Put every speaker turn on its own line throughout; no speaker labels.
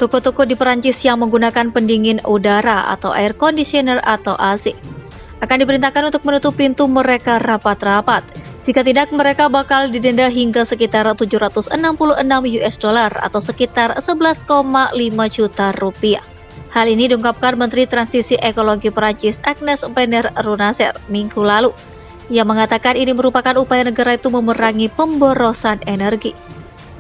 Toko-toko di Perancis yang menggunakan pendingin udara atau air conditioner atau AC akan diperintahkan untuk menutup pintu mereka rapat-rapat. Jika tidak, mereka bakal didenda hingga sekitar 766 US dollar atau sekitar 11,5 juta rupiah. Hal ini diungkapkan Menteri Transisi Ekologi Perancis Agnès Pannier-Runacher Minggu lalu. Ia mengatakan ini merupakan upaya negara itu memerangi pemborosan energi.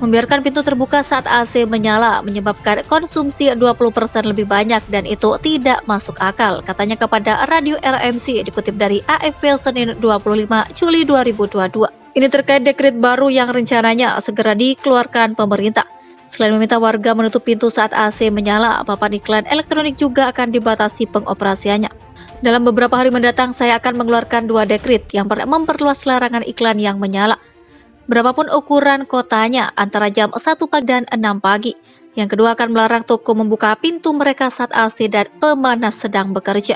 Membiarkan pintu terbuka saat AC menyala menyebabkan konsumsi 20% lebih banyak dan itu tidak masuk akal, katanya kepada Radio RMC dikutip dari AFP Senin 25 Juli 2022. Ini terkait dekret baru yang rencananya segera dikeluarkan pemerintah. Selain meminta warga menutup pintu saat AC menyala, papan iklan elektronik juga akan dibatasi pengoperasiannya. Dalam beberapa hari mendatang, saya akan mengeluarkan 2 dekret yang memperluas larangan iklan yang menyala. Berapapun ukuran kotanya, antara jam 1 pagi dan 6 pagi. Yang kedua akan melarang toko membuka pintu mereka saat AC dan pemanas sedang bekerja.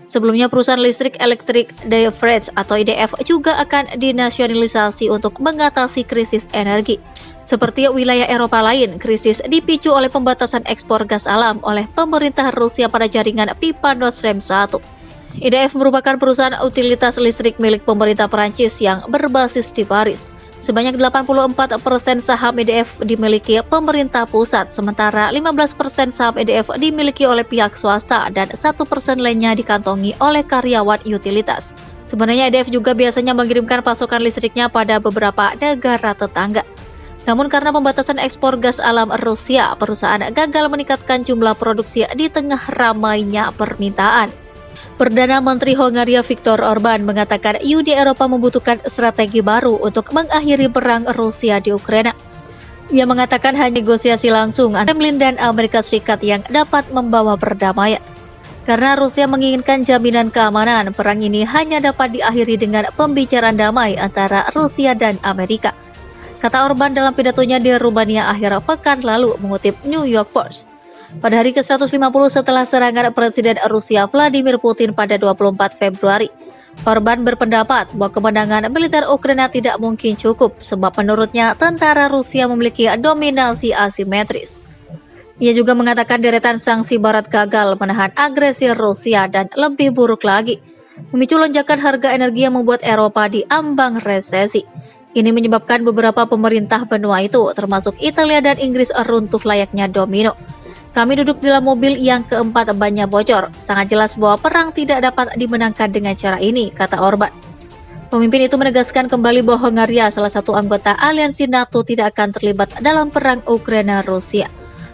Sebelumnya perusahaan listrik Electric Defrage atau EDF juga akan dinasionalisasi untuk mengatasi krisis energi. Seperti wilayah Eropa lain, krisis dipicu oleh pembatasan ekspor gas alam oleh pemerintah Rusia pada jaringan pipa Nord Stream 1. EDF merupakan perusahaan utilitas listrik milik pemerintah Perancis yang berbasis di Paris. Sebanyak 84% saham EDF dimiliki pemerintah pusat, sementara 15% saham EDF dimiliki oleh pihak swasta dan 1% lainnya dikantongi oleh karyawan utilitas. Sebenarnya EDF juga biasanya mengirimkan pasokan listriknya pada beberapa negara tetangga. Namun karena pembatasan ekspor gas alam Rusia, perusahaan gagal meningkatkan jumlah produksi di tengah ramainya permintaan. Perdana Menteri Hongaria Viktor Orbán mengatakan Uni Eropa membutuhkan strategi baru untuk mengakhiri perang Rusia di Ukraina. Ia mengatakan hanya negosiasi langsung antara Kremlin dan Amerika Serikat yang dapat membawa perdamaian. Karena Rusia menginginkan jaminan keamanan, perang ini hanya dapat diakhiri dengan pembicaraan damai antara Rusia dan Amerika, kata Orbán dalam pidatonya di Rumania akhir pekan lalu, mengutip New York Post. Pada hari ke-150 setelah serangan Presiden Rusia Vladimir Putin pada 24 Februari, Orbán berpendapat bahwa kemenangan militer Ukraina tidak mungkin cukup sebab menurutnya tentara Rusia memiliki dominasi asimetris. Ia juga mengatakan deretan sanksi Barat gagal menahan agresi Rusia dan lebih buruk lagi, memicu lonjakan harga energi yang membuat Eropa diambang resesi. Ini menyebabkan beberapa pemerintah benua itu, termasuk Italia dan Inggris, runtuh layaknya domino. Kami duduk di dalam mobil yang keempat bannya bocor. Sangat jelas bahwa perang tidak dapat dimenangkan dengan cara ini, kata Orbán. Pemimpin itu menegaskan kembali bahwa Hongaria, salah satu anggota aliansi NATO, tidak akan terlibat dalam perang Ukraina-Rusia.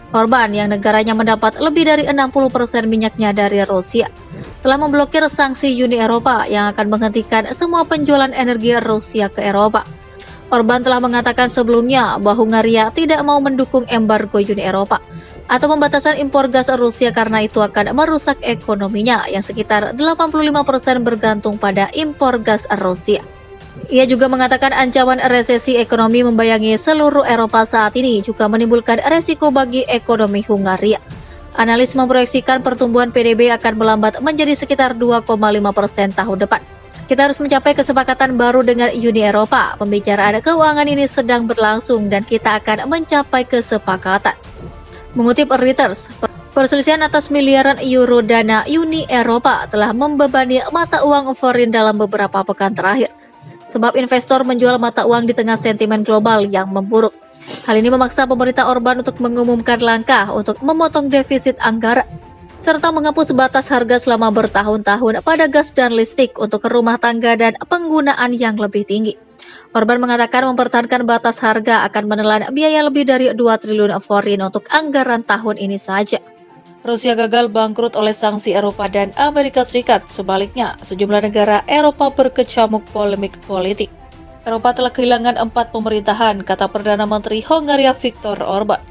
Orbán, yang negaranya mendapat lebih dari 60% minyaknya dari Rusia, telah memblokir sanksi Uni Eropa yang akan menghentikan semua penjualan energi Rusia ke Eropa. Orbán telah mengatakan sebelumnya bahwa Hongaria tidak mau mendukung embargo Uni Eropa atau pembatasan impor gas Rusia karena itu akan merusak ekonominya yang sekitar 85% bergantung pada impor gas Rusia. Ia juga mengatakan ancaman resesi ekonomi membayangi seluruh Eropa saat ini juga menimbulkan resiko bagi ekonomi Hongaria. Analis memproyeksikan pertumbuhan PDB akan melambat menjadi sekitar 2,5% tahun depan. Kita harus mencapai kesepakatan baru dengan Uni Eropa. Pembicaraan keuangan ini sedang berlangsung dan kita akan mencapai kesepakatan. Mengutip Reuters, perselisihan atas miliaran euro dana Uni Eropa telah membebani mata uang foreign dalam beberapa pekan terakhir. Sebab investor menjual mata uang di tengah sentimen global yang memburuk. Hal ini memaksa pemerintah Orbán untuk mengumumkan langkah untuk memotong defisit anggaran, serta menghapus batas harga selama bertahun-tahun pada gas dan listrik untuk rumah tangga dan penggunaan yang lebih tinggi. Orbán mengatakan mempertahankan batas harga akan menelan biaya lebih dari 2 triliun foreign untuk anggaran tahun ini saja. Rusia gagal bangkrut oleh sanksi Eropa dan Amerika Serikat. Sebaliknya, sejumlah negara Eropa berkecamuk polemik politik. Eropa telah kehilangan 4 pemerintahan, kata Perdana Menteri Hongaria Viktor Orbán.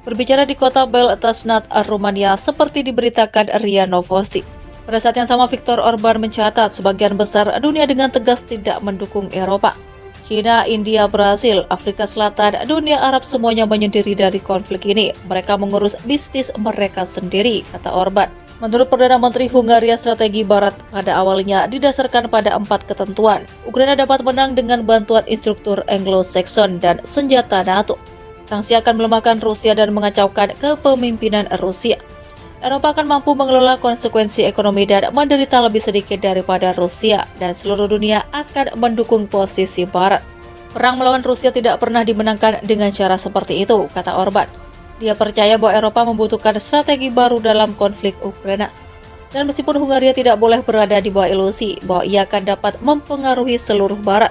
Berbicara di kota Beltasnat, Rumania, seperti diberitakan RIA Novosti. Pada saat yang sama, Viktor Orbán mencatat sebagian besar dunia dengan tegas tidak mendukung Eropa. China, India, Brasil, Afrika Selatan, dunia Arab semuanya menyendiri dari konflik ini. Mereka mengurus bisnis mereka sendiri, kata Orbán. Menurut Perdana Menteri Hungaria, strategi Barat pada awalnya didasarkan pada 4 ketentuan. Ukraina dapat menang dengan bantuan instruktur Anglo-Saxon dan senjata NATO. Sanksi akan melemahkan Rusia dan mengacaukan kepemimpinan Rusia. Eropa akan mampu mengelola konsekuensi ekonomi dan menderita lebih sedikit daripada Rusia, dan seluruh dunia akan mendukung posisi Barat. Perang melawan Rusia tidak pernah dimenangkan dengan cara seperti itu, kata Orban. Dia percaya bahwa Eropa membutuhkan strategi baru dalam konflik Ukraina. Dan meskipun Hungaria tidak boleh berada di bawah ilusi bahwa ia akan dapat mempengaruhi seluruh Barat,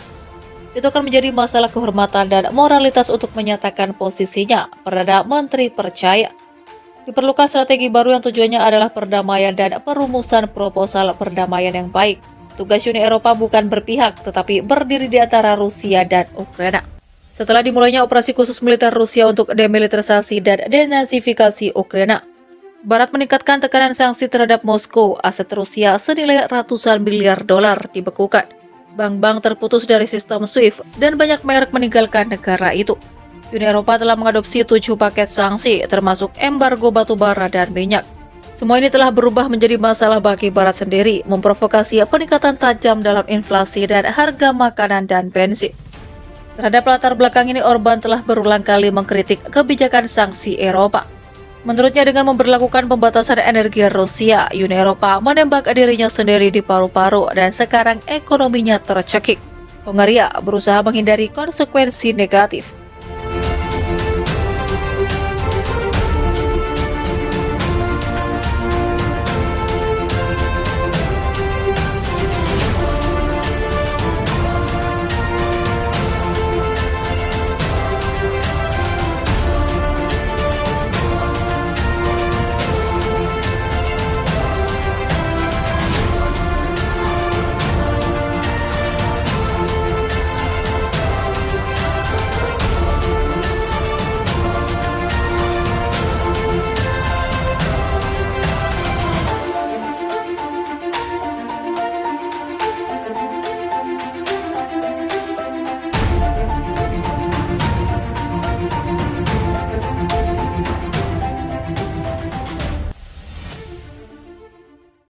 itu akan menjadi masalah kehormatan dan moralitas untuk menyatakan posisinya, Perdana Menteri percaya. Diperlukan strategi baru yang tujuannya adalah perdamaian dan perumusan proposal perdamaian yang baik. Tugas Uni Eropa bukan berpihak, tetapi berdiri di antara Rusia dan Ukraina. Setelah dimulainya operasi khusus militer Rusia untuk demilitarisasi dan denazifikasi Ukraina, Barat meningkatkan tekanan sanksi terhadap Moskow. Aset Rusia senilai ratusan miliar dolar dibekukan. Bank-bank terputus dari sistem SWIFT dan banyak merek meninggalkan negara itu. Uni Eropa telah mengadopsi 7 paket sanksi, termasuk embargo batu bara dan minyak. Semua ini telah berubah menjadi masalah bagi Barat sendiri, memprovokasi peningkatan tajam dalam inflasi dan harga makanan dan bensin. Terhadap latar belakang ini, Orban telah berulang kali mengkritik kebijakan sanksi Eropa. Menurutnya, dengan memberlakukan pembatasan energi Rusia, Uni Eropa menembak dirinya sendiri di paru-paru dan sekarang ekonominya tercekik. Hungaria berusaha menghindari konsekuensi negatif.